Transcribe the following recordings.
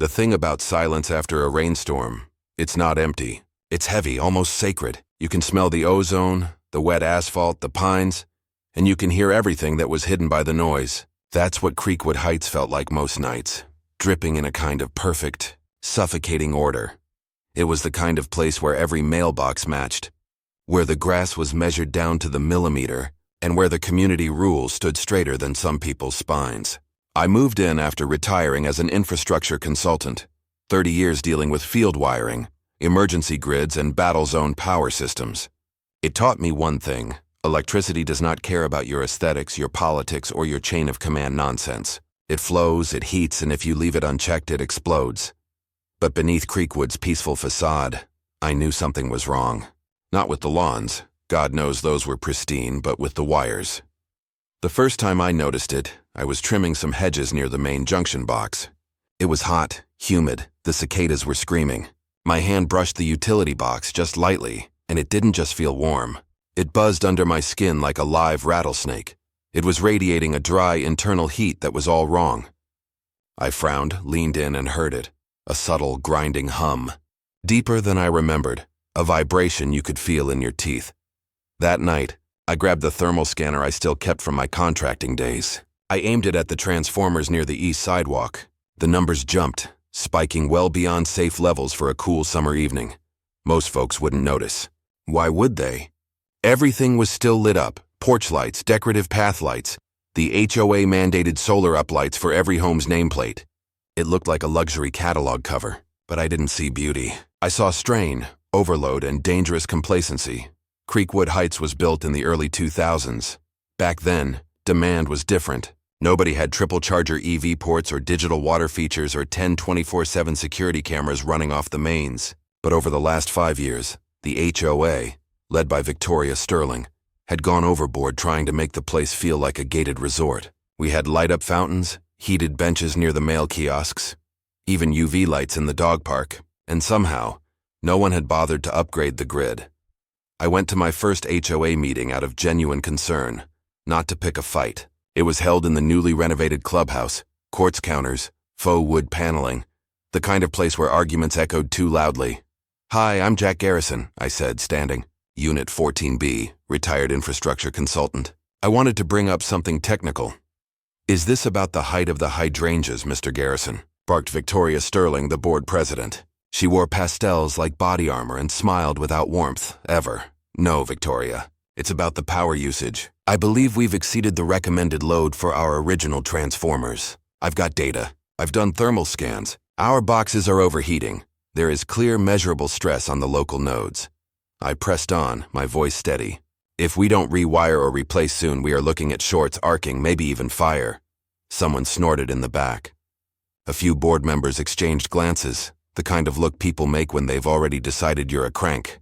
The thing about silence after a rainstorm, it's not empty. It's heavy, almost sacred. You can smell the ozone, the wet asphalt, the pines, and you can hear everything that was hidden by the noise. That's what Creekwood Heights felt like most nights, dripping in a kind of perfect, suffocating order. It was the kind of place where every mailbox matched, where the grass was measured down to the millimeter, and where the community rules stood straighter than some people's spines. I moved in after retiring as an infrastructure consultant, 30 years dealing with field wiring, emergency grids, and battle-zone power systems. It taught me one thing: electricity does not care about your aesthetics, your politics, or your chain of command nonsense. It flows, it heats, and if you leave it unchecked, it explodes. But beneath Creekwood's peaceful facade, I knew something was wrong. Not with the lawns. God knows those were pristine, but with the wires. The first time I noticed it, I was trimming some hedges near the main junction box. It was hot, humid, the cicadas were screaming. My hand brushed the utility box just lightly, and it didn't just feel warm. It buzzed under my skin like a live rattlesnake. It was radiating a dry internal heat that was all wrong. I frowned, leaned in, and heard it. A subtle, grinding hum. Deeper than I remembered. A vibration you could feel in your teeth. That night, I grabbed the thermal scanner I still kept from my contracting days. I aimed it at the transformers near the east sidewalk. The numbers jumped, spiking well beyond safe levels for a cool summer evening. Most folks wouldn't notice. Why would they? Everything was still lit up: porch lights, decorative path lights, the HOA mandated solar uplights for every home's nameplate. It looked like a luxury catalog cover, but I didn't see beauty. I saw strain, overload, and dangerous complacency. Creekwood Heights was built in the early 2000s. Back then, demand was different. Nobody had triple charger EV ports or digital water features or 10 24/7 security cameras running off the mains. But over the last 5 years, the HOA, led by Victoria Sterling, had gone overboard trying to make the place feel like a gated resort. We had light-up fountains, heated benches near the mail kiosks, even UV lights in the dog park, and somehow, no one had bothered to upgrade the grid. I went to my first HOA meeting out of genuine concern, not to pick a fight. It was held in the newly renovated clubhouse, quartz counters, faux wood paneling, the kind of place where arguments echoed too loudly. "Hi, I'm Jack Garrison," I said, standing. Unit 14B, retired infrastructure consultant. I wanted to bring up something technical. "Is this about the height of the hydrangeas, Mr. Garrison?" barked Victoria Sterling, the board president. She wore pastels like body armor and smiled without warmth, ever. "No, Victoria. It's about the power usage. I believe we've exceeded the recommended load for our original transformers. I've got data. I've done thermal scans. Our boxes are overheating. There is clear, measurable stress on the local nodes." I pressed on, my voice steady. "If we don't rewire or replace soon, we are looking at shorts, arcing, maybe even fire." Someone snorted in the back. A few board members exchanged glances, the kind of look people make when they've already decided you're a crank.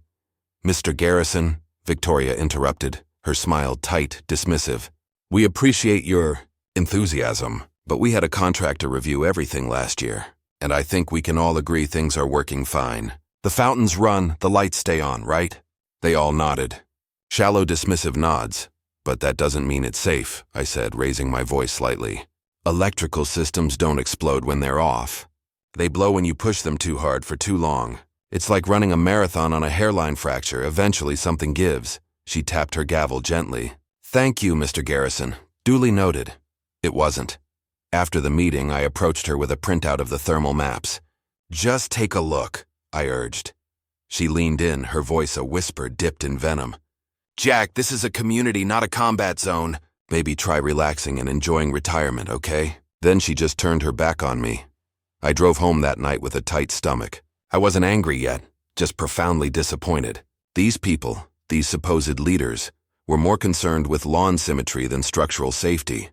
"Mr. Garrison," Victoria interrupted, her smile tight, dismissive. "We appreciate your enthusiasm, but we had a contractor review everything last year, and I think we can all agree things are working fine. The fountains run, the lights stay on, right?" They all nodded. Shallow, dismissive nods. "But that doesn't mean it's safe," I said, raising my voice slightly. "Electrical systems don't explode when they're off. They blow when you push them too hard for too long. It's like running a marathon on a hairline fracture. Eventually something gives." She tapped her gavel gently. "Thank you, Mr. Garrison. Duly noted." It wasn't. After the meeting, I approached her with a printout of the thermal maps. "Just take a look," I urged. She leaned in, her voice a whisper dipped in venom. "Jack, this is a community, not a combat zone. Maybe try relaxing and enjoying retirement, okay?" Then she just turned her back on me. I drove home that night with a tight stomach. I wasn't angry yet, just profoundly disappointed. These people, these supposed leaders, were more concerned with lawn symmetry than structural safety.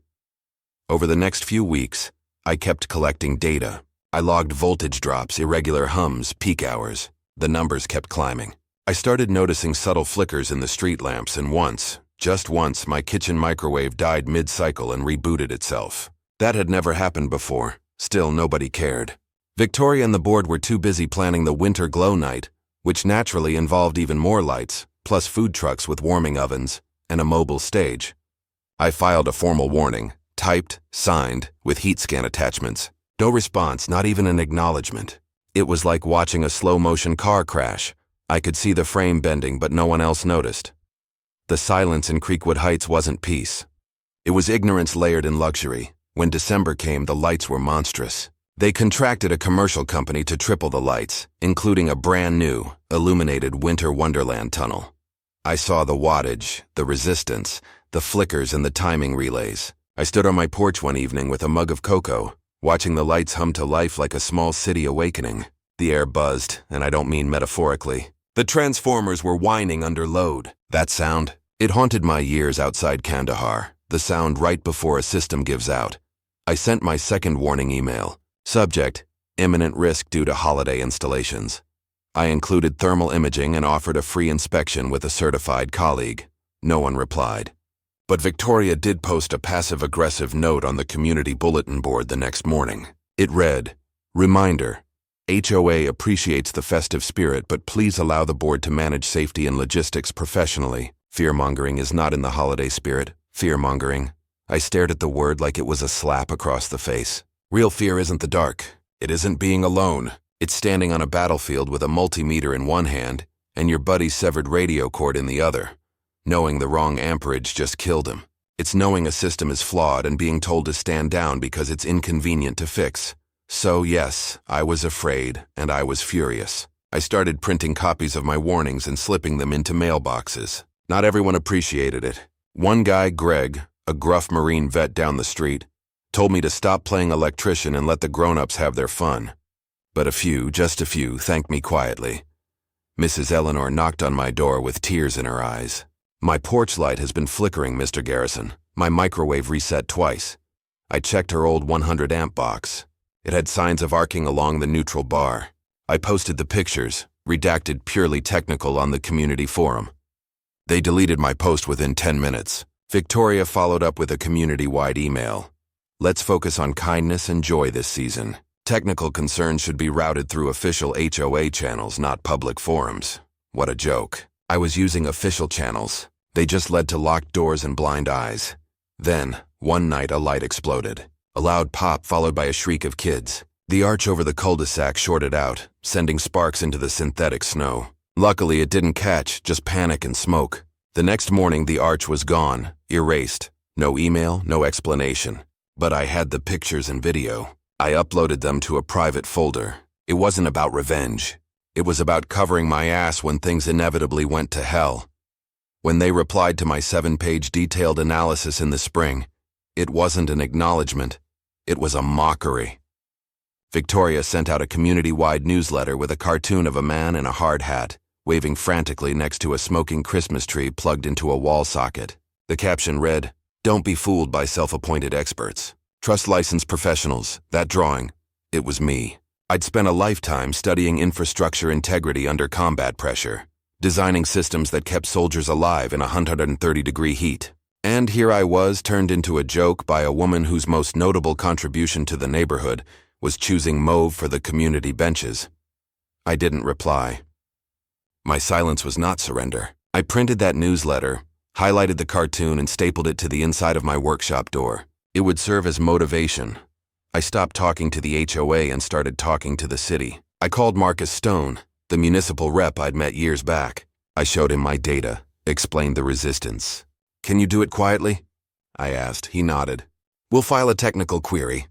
Over the next few weeks, I kept collecting data. I logged voltage drops, irregular hums, peak hours. The numbers kept climbing. I started noticing subtle flickers in the street lamps, and once, just once, my kitchen microwave died mid-cycle and rebooted itself. That had never happened before. Still, nobody cared. Victoria and the board were too busy planning the winter glow night, which naturally involved even more lights, plus food trucks with warming ovens, and a mobile stage. I filed a formal warning, typed, signed, with heat scan attachments. No response, not even an acknowledgement. It was like watching a slow-motion car crash. I could see the frame bending, but no one else noticed. The silence in Creekwood Heights wasn't peace. It was ignorance layered in luxury. When December came, the lights were monstrous. They contracted a commercial company to triple the lights, including a brand new, illuminated winter wonderland tunnel. I saw the wattage, the resistance, the flickers and the timing relays. I stood on my porch one evening with a mug of cocoa, watching the lights hum to life like a small city awakening. The air buzzed, and I don't mean metaphorically. The transformers were whining under load. That sound, it haunted my years outside Kandahar, the sound right before a system gives out. I sent my second warning email. Subject, imminent risk due to holiday installations. I included thermal imaging and offered a free inspection with a certified colleague. No one replied. But Victoria did post a passive-aggressive note on the community bulletin board the next morning. It read, "Reminder, HOA appreciates the festive spirit, but please allow the board to manage safety and logistics professionally. Fear-mongering is not in the holiday spirit. Fear-mongering." I stared at the word like it was a slap across the face. Real fear isn't the dark. It isn't being alone. It's standing on a battlefield with a multimeter in one hand and your buddy's severed radio cord in the other. Knowing the wrong amperage just killed him. It's knowing a system is flawed and being told to stand down because it's inconvenient to fix. So yes, I was afraid, and I was furious. I started printing copies of my warnings and slipping them into mailboxes. Not everyone appreciated it. One guy, Greg, a gruff Marine vet down the street, told me to stop playing electrician and let the grown-ups have their fun. But a few, just a few, thanked me quietly. Mrs. Eleanor knocked on my door with tears in her eyes. "My porch light has been flickering, Mr. Garrison. My microwave reset twice." I checked her old 100-amp box. It had signs of arcing along the neutral bar. I posted the pictures, redacted purely technical, on the community forum. They deleted my post within 10 minutes. Victoria followed up with a community-wide email. "Let's focus on kindness and joy this season. Technical concerns should be routed through official HOA channels, not public forums." What a joke. I was using official channels. They just led to locked doors and blind eyes. Then, one night, a light exploded. A loud pop followed by a shriek of kids. The arch over the cul-de-sac shorted out, sending sparks into the synthetic snow. Luckily, it didn't catch, just panic and smoke. The next morning, the arch was gone, erased. No email, no explanation. But I had the pictures and video. I uploaded them to a private folder. It wasn't about revenge. It was about covering my ass when things inevitably went to hell. When they replied to my 7-page detailed analysis in the spring, it wasn't an acknowledgement. It was a mockery. Victoria sent out a community-wide newsletter with a cartoon of a man in a hard hat, waving frantically next to a smoking Christmas tree plugged into a wall socket. The caption read, "Don't be fooled by self-appointed experts. Trust licensed professionals." That drawing, it was me. I'd spent a lifetime studying infrastructure integrity under combat pressure, designing systems that kept soldiers alive in 130-degree heat. And here I was, turned into a joke by a woman whose most notable contribution to the neighborhood was choosing mauve for the community benches. I didn't reply. My silence was not surrender. I printed that newsletter, highlighted the cartoon, and stapled it to the inside of my workshop door. It would serve as motivation. I stopped talking to the HOA and started talking to the city. I called Marcus Stone, the municipal rep I'd met years back. I showed him my data, explained the resistance. "Can you do it quietly?" I asked. He nodded. "We'll file a technical query.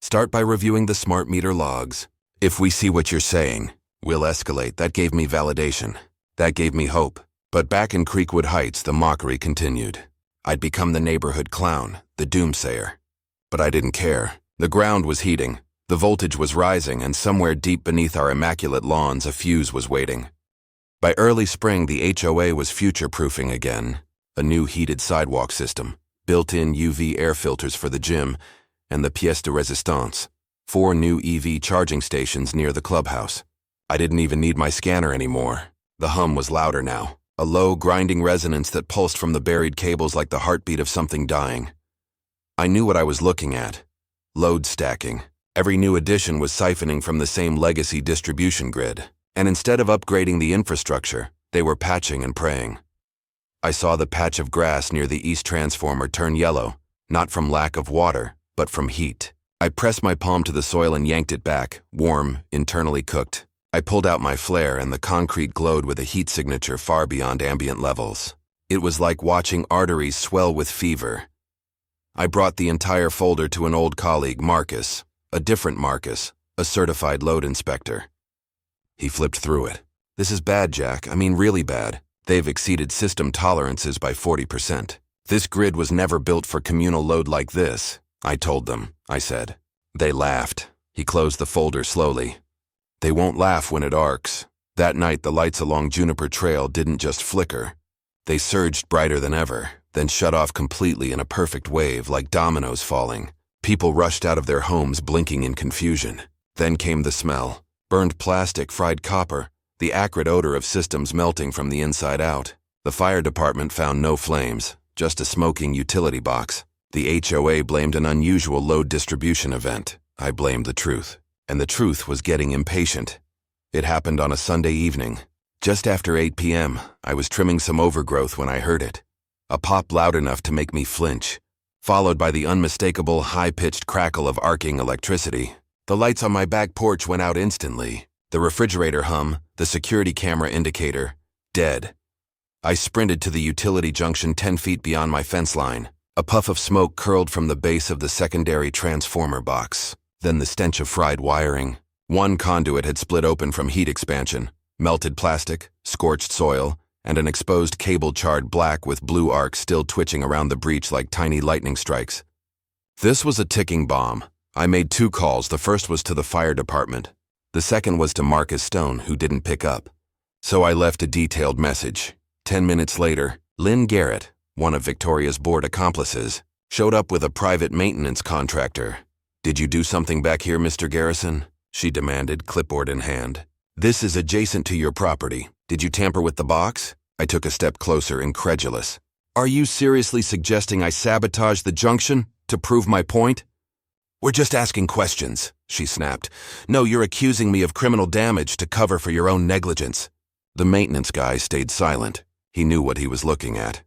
Start by reviewing the smart meter logs. If we see what you're saying, we'll escalate." That gave me validation. That gave me hope. But back in Creekwood Heights, the mockery continued. I'd become the neighborhood clown, the doomsayer. But I didn't care. The ground was heating, the voltage was rising, and somewhere deep beneath our immaculate lawns a fuse was waiting. By early spring, the HOA was future-proofing again. A new heated sidewalk system, built-in UV air filters for the gym, and the pièce de résistance, 4 new EV charging stations near the clubhouse. I didn't even need my scanner anymore. The hum was louder now, a low, grinding resonance that pulsed from the buried cables like the heartbeat of something dying. I knew what I was looking at. Load stacking. Every new addition was siphoning from the same legacy distribution grid, and instead of upgrading the infrastructure, they were patching and praying. I saw the patch of grass near the east transformer turn yellow, not from lack of water, but from heat. I pressed my palm to the soil and yanked it back, warm, internally cooked. I pulled out my flare and the concrete glowed with a heat signature far beyond ambient levels. It was like watching arteries swell with fever. I brought the entire folder to an old colleague, Marcus, a different Marcus, a certified load inspector. He flipped through it. "This is bad, Jack. I mean really bad. They've exceeded system tolerances by 40%. This grid was never built for communal load like this," I told them, I said. They laughed. He closed the folder slowly. "They won't laugh when it arcs." That night, the lights along Juniper Trail didn't just flicker. They surged brighter than ever, then shut off completely in a perfect wave like dominoes falling. People rushed out of their homes blinking in confusion. Then came the smell. Burned plastic, fried copper, the acrid odor of systems melting from the inside out. The fire department found no flames, just a smoking utility box. The HOA blamed an unusual load distribution event. I blamed the truth. And the truth was getting impatient. It happened on a Sunday evening. Just after 8 p.m., I was trimming some overgrowth when I heard it. A pop loud enough to make me flinch, followed by the unmistakable high-pitched crackle of arcing electricity. The lights on my back porch went out instantly. The refrigerator hum, the security camera indicator, dead. I sprinted to the utility junction 10 feet beyond my fence line. A puff of smoke curled from the base of the secondary transformer box. Then the stench of fried wiring. One conduit had split open from heat expansion, melted plastic, scorched soil, and an exposed cable charred black with blue arcs still twitching around the breach like tiny lightning strikes. This was a ticking bomb. I made 2 calls. The first was to the fire department. The second was to Marcus Stone, who didn't pick up. So I left a detailed message. 10 minutes later, Lynn Garrett, one of Victoria's board accomplices, showed up with a private maintenance contractor. "Did you do something back here, Mr. Garrison?" she demanded, clipboard in hand. "This is adjacent to your property. Did you tamper with the box?" I took a step closer, incredulous. "Are you seriously suggesting I sabotage the junction to prove my point?" "We're just asking questions," she snapped. "No, you're accusing me of criminal damage to cover for your own negligence." The maintenance guy stayed silent. He knew what he was looking at.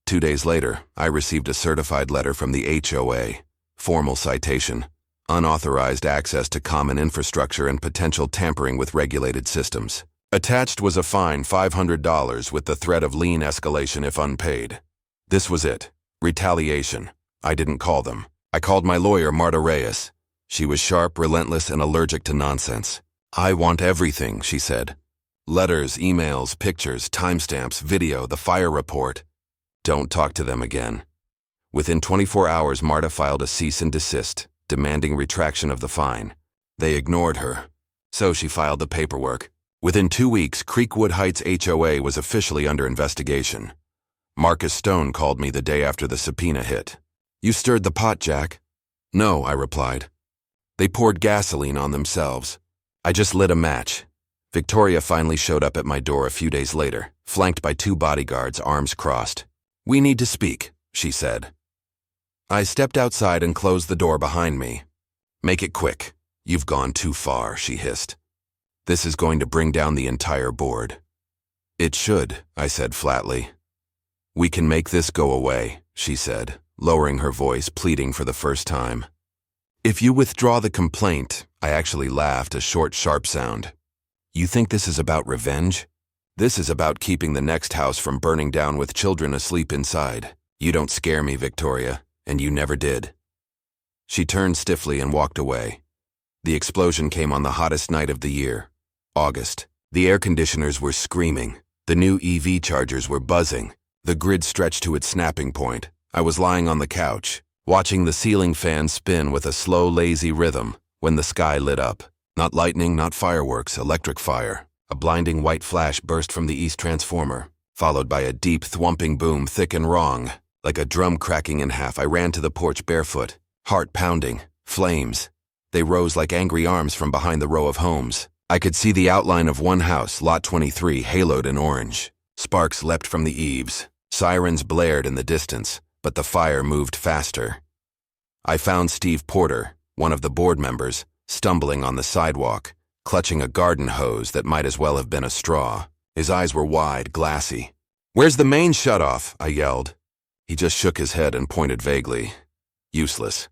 2 days later, I received a certified letter from the HOA. Formal citation. Unauthorized access to common infrastructure and potential tampering with regulated systems. Attached was a fine $500 with the threat of lien escalation if unpaid. This was it. Retaliation. I didn't call them. I called my lawyer, Marta Reyes. She was sharp, relentless, and allergic to nonsense. "I want everything," she said. "Letters, emails, pictures, timestamps, video, the fire report." Don't talk to them again. Within 24 hours, Marta filed a cease and desist, demanding retraction of the fine. They ignored her. So she filed the paperwork. Within 2 weeks, Creekwood Heights HOA was officially under investigation. Marcus Stone called me the day after the subpoena hit. "You stirred the pot, Jack." "No," I replied. "They poured gasoline on themselves. I just lit a match." Victoria finally showed up at my door a few days later, flanked by 2 bodyguards, arms crossed. "We need to speak," she said. I stepped outside and closed the door behind me. "Make it quick. You've gone too far," she hissed. "This is going to bring down the entire board." "It should," I said flatly. "We can make this go away," she said, lowering her voice, pleading for the first time. "If you withdraw the complaint," I actually laughed, a short, sharp sound. "You think this is about revenge? This is about keeping the next house from burning down with children asleep inside. You don't scare me, Victoria, and you never did." She turned stiffly and walked away. The explosion came on the hottest night of the year, August. The air conditioners were screaming. The new EV chargers were buzzing. The grid stretched to its snapping point. I was lying on the couch, watching the ceiling fan spin with a slow, lazy rhythm when the sky lit up. Not lightning, not fireworks, electric fire. A blinding white flash burst from the east transformer, followed by a deep, thwumping boom, thick and wrong. Like a drum cracking in half, I ran to the porch barefoot, heart pounding. Flames. They rose like angry arms from behind the row of homes. I could see the outline of one house, Lot 23, haloed in orange. Sparks leapt from the eaves. Sirens blared in the distance, but the fire moved faster. I found Steve Porter, one of the board members, stumbling on the sidewalk, clutching a garden hose that might as well have been a straw. His eyes were wide, glassy. "Where's the main shutoff?" I yelled. He just shook his head and pointed vaguely. Useless.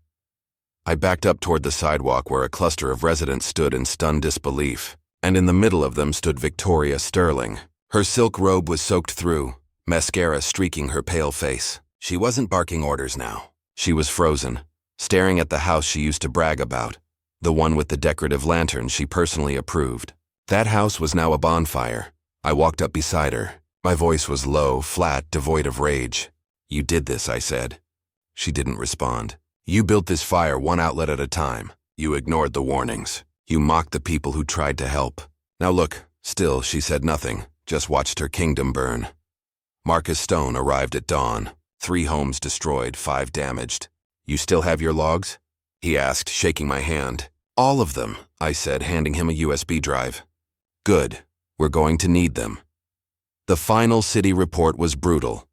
I backed up toward the sidewalk where a cluster of residents stood in stunned disbelief, and in the middle of them stood Victoria Sterling. Her silk robe was soaked through, mascara streaking her pale face. She wasn't barking orders now. She was frozen, staring at the house she used to brag about, the one with the decorative lantern she personally approved. That house was now a bonfire. I walked up beside her. My voice was low, flat, devoid of rage. "You did this," I said. She didn't respond. "You built this fire one outlet at a time. You ignored the warnings. You mocked the people who tried to help. Now look." Still, she said nothing, just watched her kingdom burn. Marcus Stone arrived at dawn. 3 homes destroyed, 5 damaged. "You still have your logs?" he asked, shaking my hand. "All of them," I said, handing him a USB drive. "Good. We're going to need them." The final city report was brutal.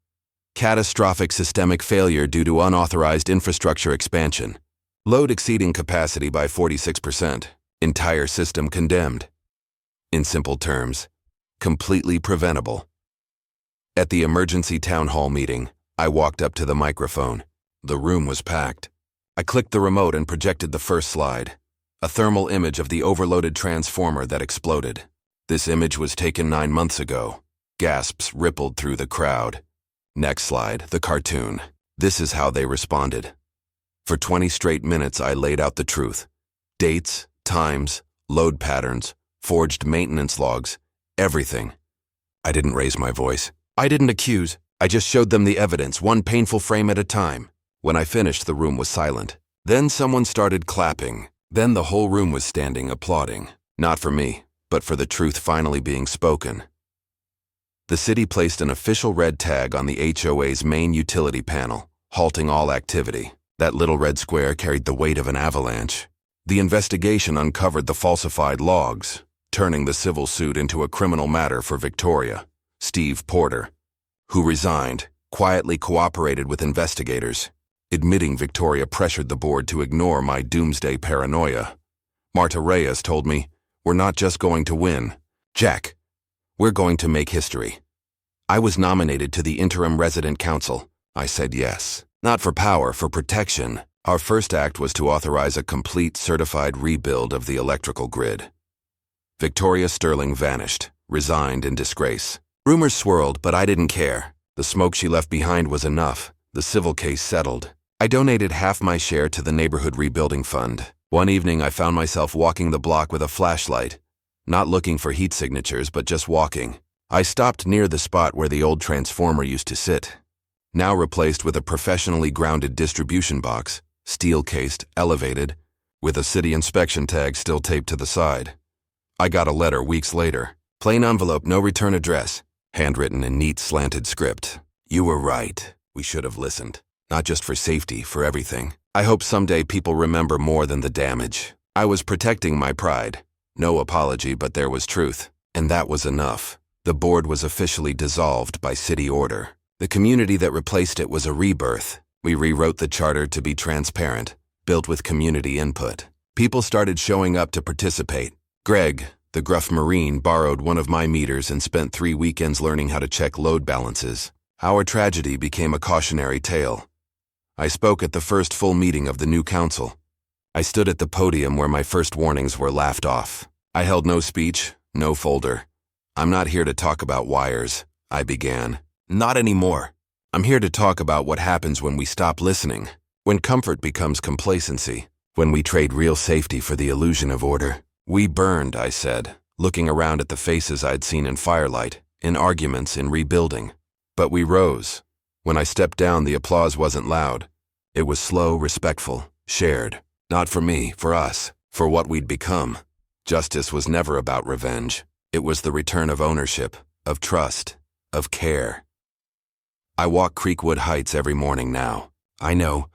Catastrophic systemic failure due to unauthorized infrastructure expansion. Load exceeding capacity by 46%. Entire system condemned. In simple terms, completely preventable. At the emergency town hall meeting, I walked up to the microphone. The room was packed. I clicked the remote and projected the first slide, a thermal image of the overloaded transformer that exploded. This image was taken 9 months ago. Gasps rippled through the crowd. Next slide, the cartoon. This is how they responded. For 20 straight minutes, I laid out the truth. Dates, times, load patterns, forged maintenance logs, everything. I didn't raise my voice. I didn't accuse. I just showed them the evidence, one painful frame at a time. When I finished, the room was silent. Then someone started clapping. Then the whole room was standing, applauding. Not for me, but for the truth finally being spoken. The city placed an official red tag on the HOA's main utility panel, halting all activity. That little red square carried the weight of an avalanche. The investigation uncovered the falsified logs, turning the civil suit into a criminal matter for Victoria. Steve Porter, who resigned, quietly cooperated with investigators. Admitting Victoria pressured the board to ignore my doomsday paranoia. Marta Reyes told me, "We're not just going to win, Jack. We're going to make history." I was nominated to the interim resident council. I said yes. Not for power, for protection. Our first act was to authorize a complete certified rebuild of the electrical grid. Victoria Sterling vanished, resigned in disgrace. Rumors swirled, but I didn't care. The smoke she left behind was enough. The civil case settled. I donated half my share to the neighborhood rebuilding fund. One evening, I found myself walking the block with a flashlight, not looking for heat signatures, but just walking. I stopped near the spot where the old transformer used to sit, now replaced with a professionally grounded distribution box, steel-cased, elevated, with a city inspection tag still taped to the side. I got a letter weeks later. Plain envelope, no return address. Handwritten in neat slanted script. "You were right. We should have listened. Not just for safety, for everything. I hope someday people remember more than the damage. I was protecting my pride. No apology, but there was truth. And that was enough." The board was officially dissolved by city order. The community that replaced it was a rebirth. We rewrote the charter to be transparent, built with community input. People started showing up to participate. Greg, the gruff Marine, borrowed one of my meters and spent 3 weekends learning how to check load balances. Our tragedy became a cautionary tale. I spoke at the first full meeting of the new council. I stood at the podium where my first warnings were laughed off. I held no speech, no folder. "I'm not here to talk about wires," I began. "Not anymore. I'm here to talk about what happens when we stop listening, when comfort becomes complacency, when we trade real safety for the illusion of order." "We burned," I said, looking around at the faces I'd seen in firelight, in arguments, in rebuilding. "But we rose." When I stepped down, the applause wasn't loud. It was slow, respectful, shared. Not for me, for us, for what we'd become. Justice was never about revenge. It was the return of ownership, of trust, of care. I walk Creekwood Heights every morning now. I know,